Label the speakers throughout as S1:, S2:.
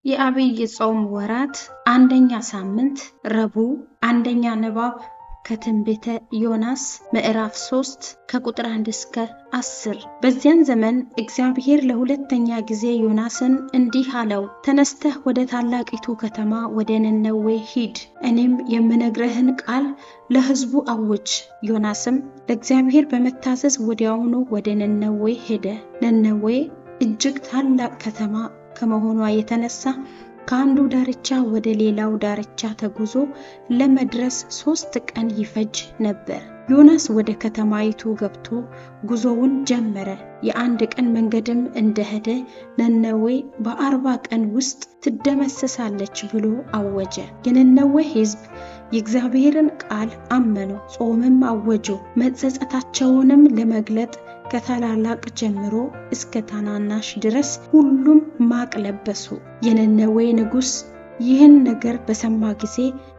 S1: የአብይ ጾም ወራት አንደኛ ሳምንት ረቡዕ አንደኛ ንባብ ከትንቢተ ዮናስ ምዕራፍ 3 ከቁጥር 1 እስከ 10። በዚያን ዘመን እግዚአብሔር ለሁለተኛ ጊዜ ዮናስን እንዲህ አለው፣ ተነስተህ ወደ ታላቂቱ ከተማ ወደ ነነዌ ሂድ፣ እኔም የምነግርህን ቃል ለሕዝቡ አውጅ። ዮናስም ለእግዚአብሔር በመታዘዝ ወዲያውኑ ወደ ነነዌ ሄደ። ነነዌ እጅግ ታላቅ ከተማ ከመሆኗ የተነሳ ከአንዱ ዳርቻ ወደ ሌላው ዳርቻ ተጉዞ ለመድረስ 3 ቀን ይፈጅ ነበር። ዮናስ ወደ ከተማይቱ ገብቶ ጉዞውን ጀመረ። የአንድ ቀን መንገድም እንደሄደ ነነዌ በ40 ቀን ውስጥ ትደመሰሳለች ብሎ አወጀ። የነነዌ ሕዝብ የእግዚአብሔርን ቃል አመኑ፣ ጾምም አወጁ። መጸጸታቸውንም ለመግለጥ ከታላላቅ ጀምሮ እስከ ታናናሽ ድረስ ሁሉም ማቅ ለበሱ። የነነዌ ንጉሥ ይህን ነገር በሰማ ጊዜ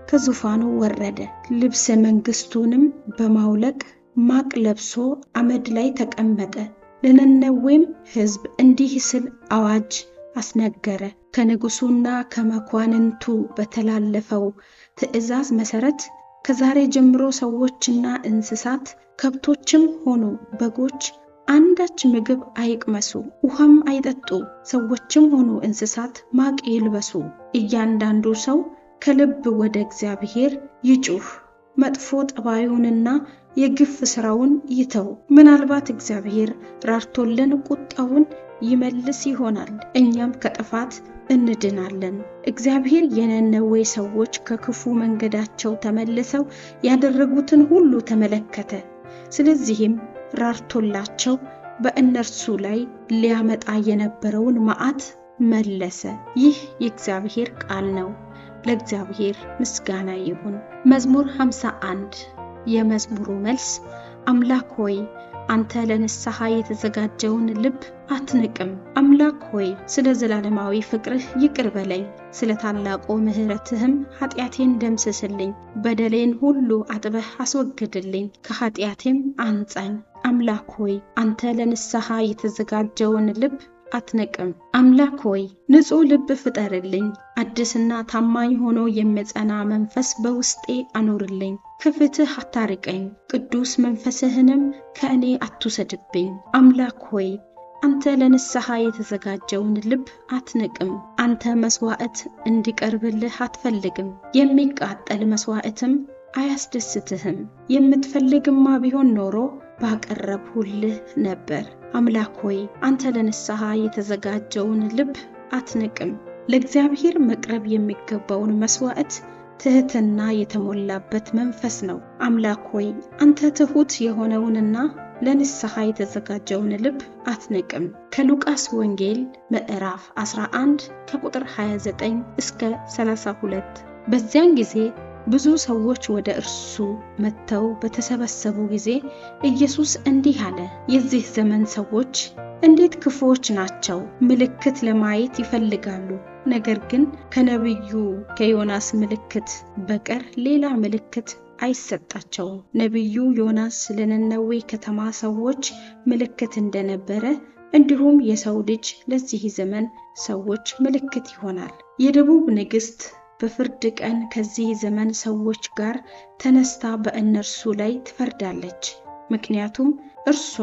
S1: ከዙፋኑ ወረደ። ልብሰ መንግስቱንም በማውለቅ ማቅ ለብሶ አመድ ላይ ተቀመጠ። ለነነዌም ሕዝብ እንዲህ ሲል አዋጅ አስነገረ። ከንጉሱና ከመኳንንቱ በተላለፈው ትእዛዝ መሰረት ከዛሬ ጀምሮ ሰዎችና እንስሳት፣ ከብቶችም ሆኑ በጎች አንዳች ምግብ አይቅመሱ፣ ውሃም አይጠጡ። ሰዎችም ሆኑ እንስሳት ማቅ ይልበሱ። እያንዳንዱ ሰው ከልብ ወደ እግዚአብሔር ይጩህ፣ መጥፎ ጠባዩንና የግፍ ስራውን ይተው። ምናልባት እግዚአብሔር ራርቶልን ቁጣውን ይመልስ ይሆናል፣ እኛም ከጥፋት እንድናለን። እግዚአብሔር የነነዌ ሰዎች ከክፉ መንገዳቸው ተመልሰው ያደረጉትን ሁሉ ተመለከተ። ስለዚህም ራርቶላቸው በእነርሱ ላይ ሊያመጣ የነበረውን መዓት መለሰ። ይህ የእግዚአብሔር ቃል ነው። ለእግዚአብሔር ምስጋና ይሁን። መዝሙር 51 የመዝሙሩ መልስ፣ አምላክ ሆይ አንተ ለንስሐ የተዘጋጀውን ልብ አትንቅም። አምላክ ሆይ ስለ ዘላለማዊ ፍቅርህ ይቅር በለኝ፣ ስለ ታላቁ ምሕረትህም ኃጢአቴን ደምስስልኝ። በደሌን ሁሉ አጥበህ አስወግድልኝ፣ ከኃጢአቴም አንጻኝ። አምላክ ሆይ አንተ ለንስሐ የተዘጋጀውን ልብ አትንቅም። አምላክ ሆይ ንጹሕ ልብ ፍጠርልኝ፣ አዲስና ታማኝ ሆኖ የሚጸና መንፈስ በውስጤ አኑርልኝ። ከፊትህ አታርቀኝ፣ ቅዱስ መንፈስህንም ከእኔ አትውሰድብኝ። አምላክ ሆይ አንተ ለንስሐ የተዘጋጀውን ልብ አትንቅም። አንተ መስዋዕት እንዲቀርብልህ አትፈልግም፣ የሚቃጠል መስዋዕትም አያስደስትህም። የምትፈልግማ ቢሆን ኖሮ ባቀረብሁልህ ነበር። አምላክ ሆይ አንተ ለንስሐ የተዘጋጀውን ልብ አትንቅም። ለእግዚአብሔር መቅረብ የሚገባውን መስዋዕት ትህትና የተሞላበት መንፈስ ነው። አምላክ ሆይ አንተ ትሁት የሆነውንና ለንስሐ የተዘጋጀውን ልብ አትንቅም። ከሉቃስ ወንጌል ምዕራፍ 11 ከቁጥር 29 እስከ 32። በዚያን ጊዜ ብዙ ሰዎች ወደ እርሱ መጥተው በተሰበሰቡ ጊዜ ኢየሱስ እንዲህ አለ፣ የዚህ ዘመን ሰዎች እንዴት ክፉዎች ናቸው! ምልክት ለማየት ይፈልጋሉ፣ ነገር ግን ከነቢዩ ከዮናስ ምልክት በቀር ሌላ ምልክት አይሰጣቸውም። ነቢዩ ዮናስ ለነነዌ ከተማ ሰዎች ምልክት እንደነበረ እንዲሁም የሰው ልጅ ለዚህ ዘመን ሰዎች ምልክት ይሆናል። የደቡብ ንግሥት በፍርድ ቀን ከዚህ ዘመን ሰዎች ጋር ተነስታ በእነርሱ ላይ ትፈርዳለች። ምክንያቱም እርሷ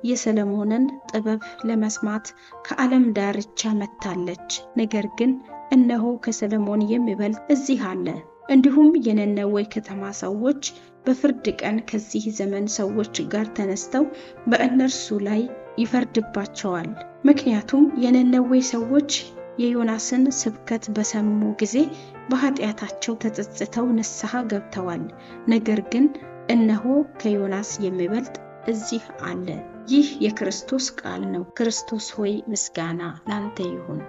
S1: የሰለሞንን ጥበብ ለመስማት ከዓለም ዳርቻ መጥታለች። ነገር ግን እነሆ ከሰለሞን የሚበልጥ እዚህ አለ። እንዲሁም የነነዌ ከተማ ሰዎች በፍርድ ቀን ከዚህ ዘመን ሰዎች ጋር ተነስተው በእነርሱ ላይ ይፈርድባቸዋል። ምክንያቱም የነነዌ ሰዎች የዮናስን ስብከት በሰሙ ጊዜ በኃጢአታቸው ተጸጽተው ንስሐ ገብተዋል። ነገር ግን እነሆ ከዮናስ የሚበልጥ እዚህ አለ። ይህ የክርስቶስ ቃል ነው። ክርስቶስ ሆይ ምስጋና ላንተ ይሁን።